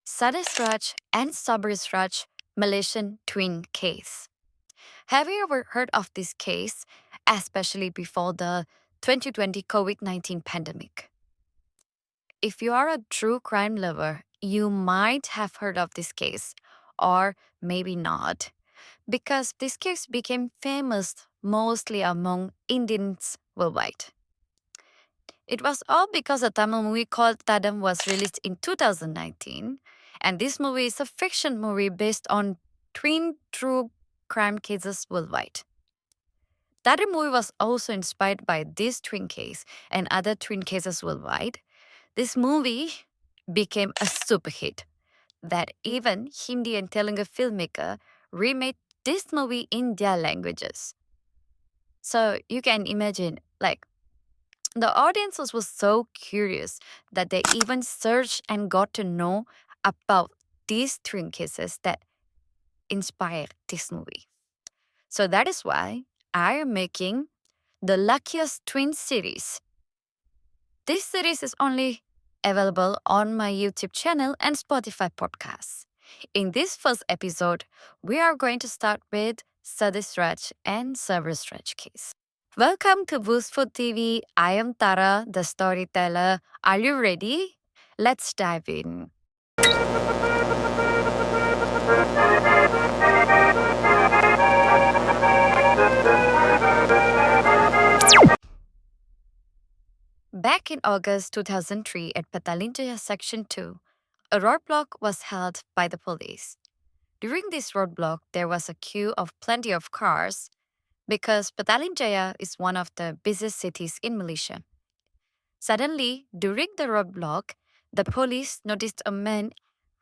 Sathis and Sabarish Malaysian twin case. Have you ever heard of this case, especially before the 2020 COVID 19 pandemic? If you are a true crime lover, you might have heard of this case, or maybe not, because this case became famous mostly among Indians worldwide. It was all because a Tamil movie called Thadam was released in 2019, and this movie is a fiction movie based on twin true crime cases worldwide. That movie was also inspired by this twin case and other twin cases worldwide. This movie became a super hit that even Hindi and Telugu filmmaker remade this movie in their languages. So you can imagine, the audiences was so curious that they even searched and got to know about these twin cases that inspired this movie. So that is why I am making the Luckiest Twins Series. This series is only available on my YouTube channel and Spotify podcasts. In this first episode, we are going to start with Sathis and Sabarish case. Welcome to Boost Food TV. I am Tara, the storyteller. Are you ready? Let's dive in. Back in August 2003 at Petalinjaya Section 2, a roadblock was held by the police. During this roadblock, there was a queue of plenty of cars because Petalinjaya is one of the busiest cities in Malaysia. Suddenly, during the roadblock, the police noticed a man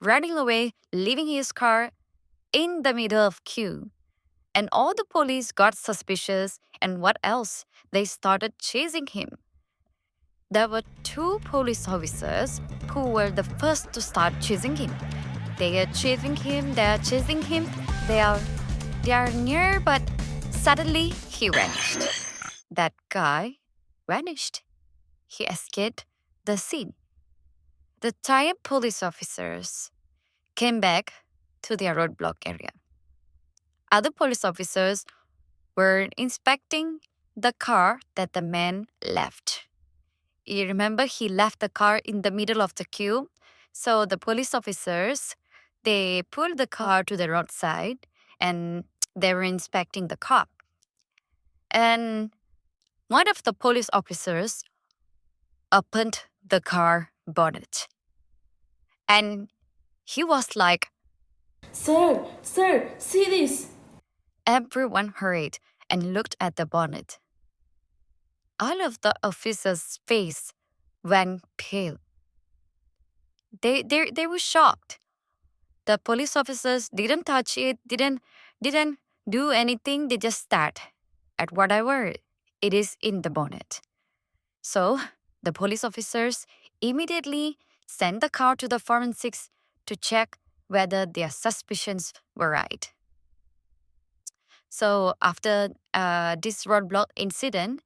running away, leaving his car in the middle of queue. And all the police got suspicious, and what else? They started chasing him. There were two police officers who were the first to start chasing him. They are chasing him, they are near, but suddenly he vanished. That guy vanished. He escaped the scene. The tired police officers came back to their roadblock area. Other police officers were inspecting the car that the man left. You remember he left the car in the middle of the queue? So the police officers, they pulled the car to the roadside and they were inspecting the car. And one of the police officers opened the car bonnet. And he was like, Sir, see this. Everyone hurried and looked at the bonnet. All of the officers' face went pale. They were shocked. The police officers didn't touch it, didn't do anything. They just stared at whatever it is in the bonnet. So the police officers immediately sent the car to the forensics to check whether their suspicions were right. So after this roadblock incident,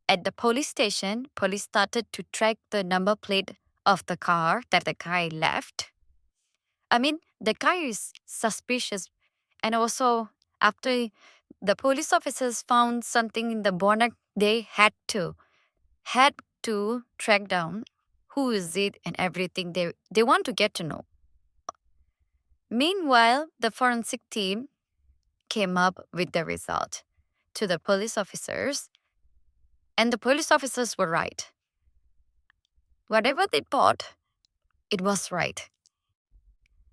at the police station, police started to track the number plate of the car that the guy left. I mean, the guy is suspicious. And also, after the police officers found something in the bonnet, they had to track down who is it and everything. They want to get to know. Meanwhile, the forensic team came up with the result to the police officers, and the police officers were right. Whatever they thought, it was right.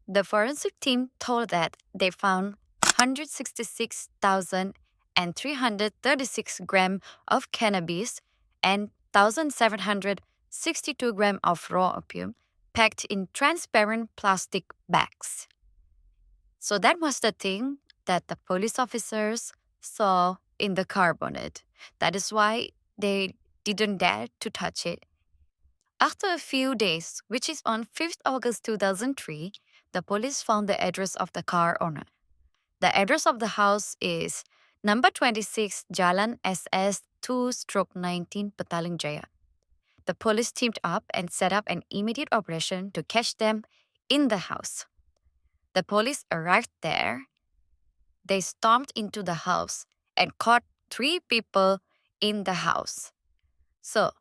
The forensic team told that they found 166,336 grams of cannabis and 1,762 grams of raw opium packed in transparent plastic bags. So that was the thing that the police officers saw in the car bonnet. That is why they didn't dare to touch it. After a few days, which is on 5th August 2003, the police found the address of the car owner. The address of the house is number 26 Jalan SS 2/19 Petaling Jaya. The police teamed up and set up an immediate operation to catch them in the house. The police arrived there. They stormed into the house and caught 3 people in the house. So,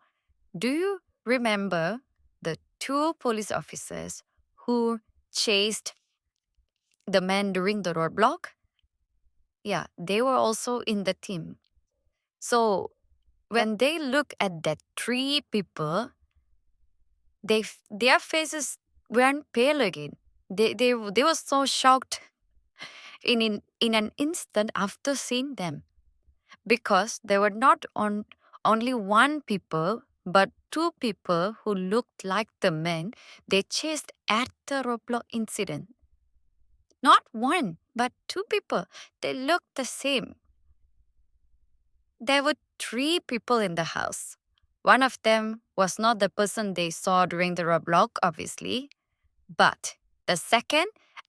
do you remember the 2 police officers who chased the men during the roadblock? Yeah, they were also in the team. So, when they look at that 3 people, their faces went pale again. They were so shocked in an instant after seeing them, because there were not only 1 people but 2 people who looked like the men they chased at the roadblock incident. Not 1 but 2 people. They looked the same. There were 3 people in the house. One of them was not the person they saw during the roadblock, obviously, but the second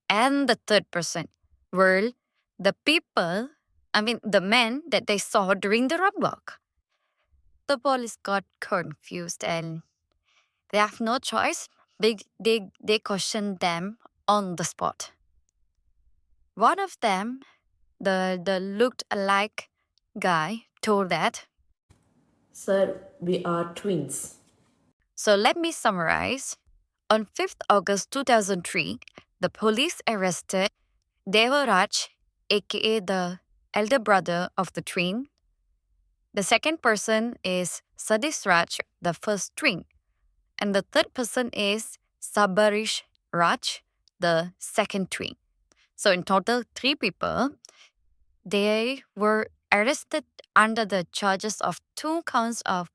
and the third person were the men that they saw during the roadblock. The police got confused and they have no choice. They questioned them on the spot. One of them, the looked alike guy, told that. Sir, we are twins. So let me summarize. On 5th August 2003, the police arrested Devaraj, aka the elder brother of the twin. The second person is Sathis Raj, the first twin. And the third person is Sabarish Raj, the second twin. So in total, 3 people. They were arrested under the charges of 2 counts of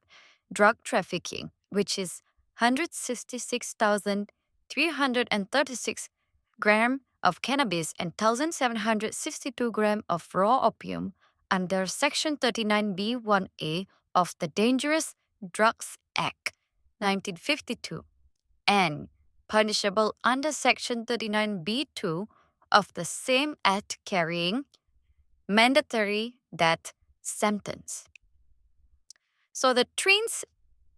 drug trafficking, which is 166,336 gram of cannabis and 1,762 gram of raw opium under Section 39B1A of the Dangerous Drugs Act 1952 and punishable under Section 39B2 of the same act, carrying mandatory death sentence. So the twins'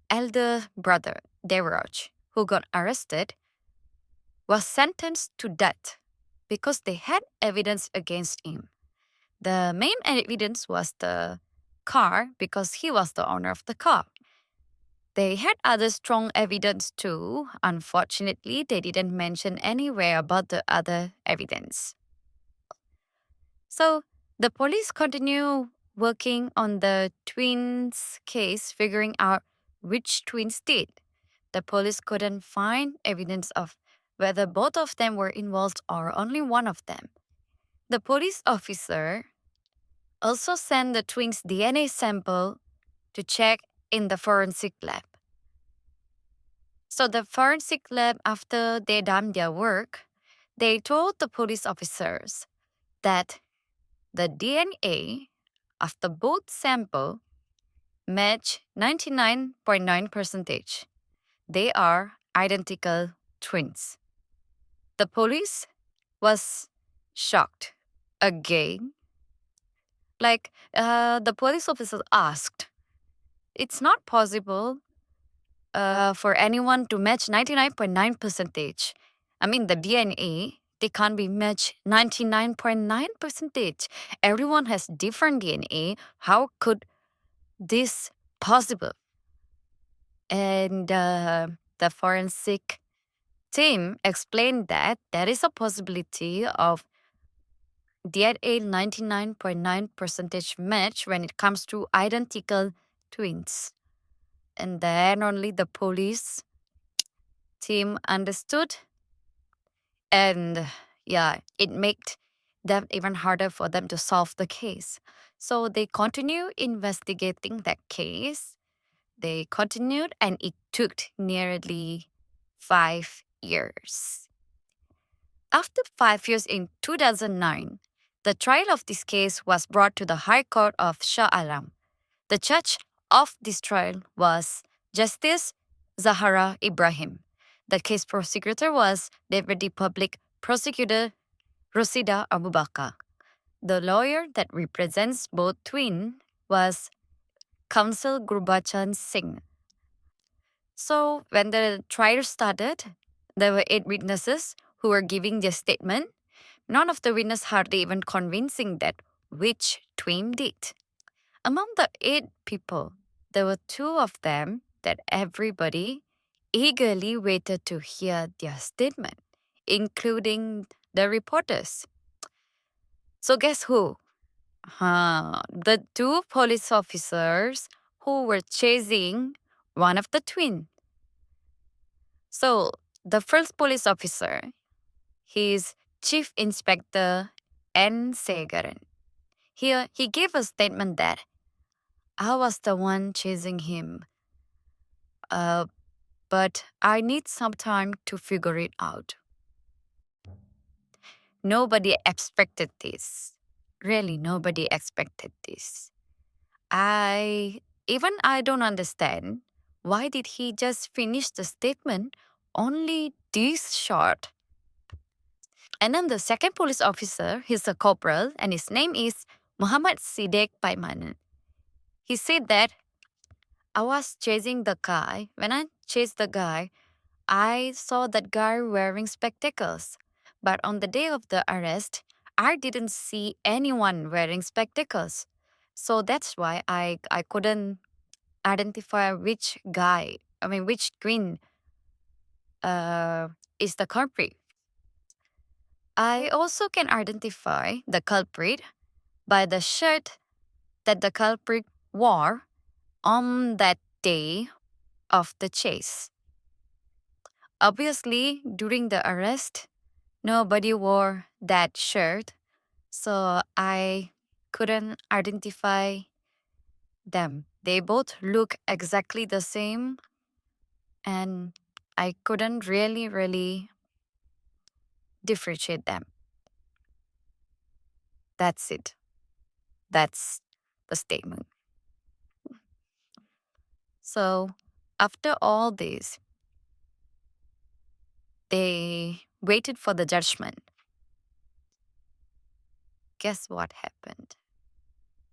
elder brother, Devaraj, who got arrested, was sentenced to death because they had evidence against him. The main evidence was the car, because he was the owner of the car. They had other strong evidence too. Unfortunately, they didn't mention anywhere about the other evidence. So the police continue working on the twins' case, figuring out which twins did. The police couldn't find evidence of whether both of them were involved or only one of them. The police officer also sent the twins' DNA sample to check in the forensic lab. So the forensic lab, after they done their work, they told the police officers that the DNA after both sample match 99.9%. They are identical twins. The police was shocked again. The police officer asked, it's not possible for anyone to match 99.9%. I mean, the DNA, they can't be matched 99.9%. Everyone has different DNA. How could this possible? And the forensic team explained that there is a possibility of DNA 99.9% match when it comes to identical twins. And then only the police team understood. And yeah, it made them even harder for them to solve the case. So they continue investigating that case. They continued, and it took nearly 5 years. After 5 years in 2009, the trial of this case was brought to the High Court of Shah Alam. The judge of this trial was Justice Zahara Ibrahim. The case prosecutor was Deputy Public Prosecutor Rosida Abu Bakar. The lawyer that represents both twins was Counsel Gurbachan Singh. So when the trial started, There were 8 witnesses who were giving their statement. None of the witnesses hardly even convincing that which twin did. Among the 8 people, there were 2 of them that everybody eagerly waited to hear their statement, including the reporters. So guess who? The 2 police officers who were chasing one of the twin. So the first police officer, he's Chief Inspector N. Segaran. Here, he gave a statement that I was the one chasing him, uh, but I need some time to figure it out. Nobody expected this. Really, nobody expected this. I don't understand why did he just finish the statement only this short. And then the second police officer, he's a corporal and his name is Muhammad Sidek Paiman. He said that I was chasing the guy. When I chased the guy, I saw that guy wearing spectacles. But on the day of the arrest, I didn't see anyone wearing spectacles. So that's why I couldn't identify which twin uh, is the culprit. I also can identify the culprit by the shirt that the culprit wore on that day of the chase. Obviously, during the arrest, nobody wore that shirt, so I couldn't identify them. They both look exactly the same, and I couldn't really differentiate them. That's it. That's the statement. So, after all this, they waited for the judgment. Guess what happened?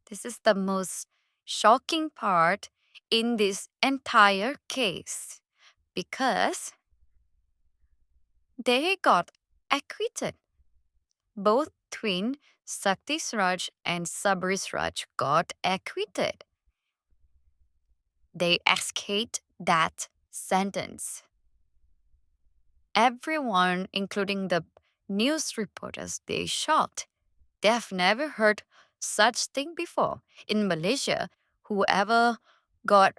This is the most shocking part in this entire case because they got acquitted. Both twin Sathis Raj and Sabarish Raj got acquitted. They escaped that sentence. Everyone, including the news reporters, they shocked. They have never heard such thing before. In Malaysia, whoever got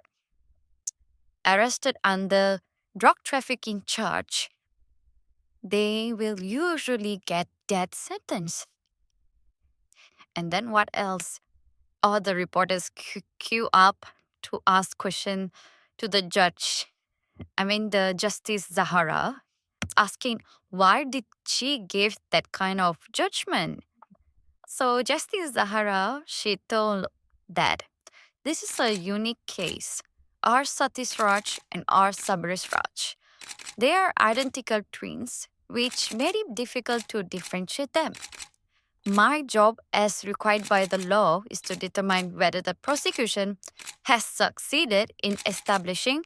arrested under drug trafficking charge, they will usually get death sentence. And then what else? All the reporters queue up to ask question to the judge. The Justice Zahara, asking why did she give that kind of judgment? So Justice Zahara, she told that this is a unique case. Our Sathis Raj and our Sabarish Raj, they are identical twins, which made it difficult to differentiate them. My job, as required by the law, is to determine whether the prosecution has succeeded in establishing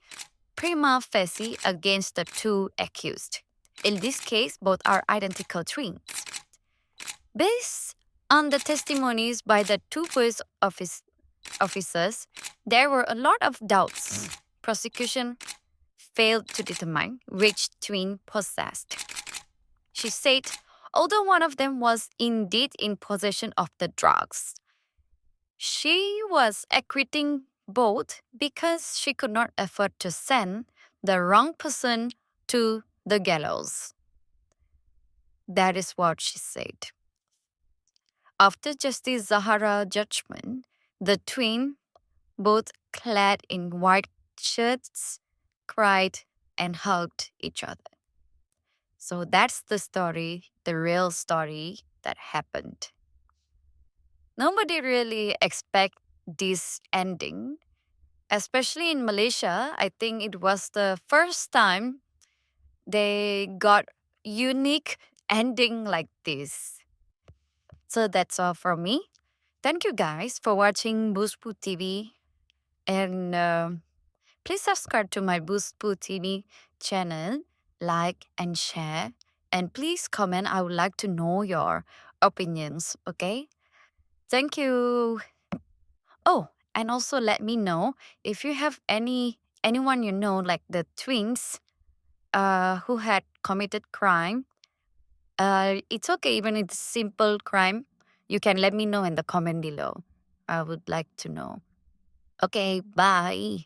prima facie against the 2 accused. In this case, both are identical twins. Based on the testimonies by the 2 police officers, there were a lot of doubts. Prosecution failed to determine which twin possessed. She said, although one of them was indeed in possession of the drugs, she was acquitting both because she could not afford to send the wrong person to the gallows. That is what she said. After Justice Zahara's judgment, the twin, both clad in white shirts, cried and hugged each other. So that's the story, the real story that happened. Nobody really expect this ending, especially in Malaysia. I think it was the first time they got unique ending like this. So that's all from me. Thank you guys for watching Boostpoo TV, and please subscribe to my Boostpoo TV channel like, and share. And please comment. I would like to know your opinions, okay? Thank you. Oh, and also let me know if you have anyone you know, like the twins who had committed crime. It's okay, even if it's simple crime. You can let me know in the comment below. I would like to know. Okay, bye.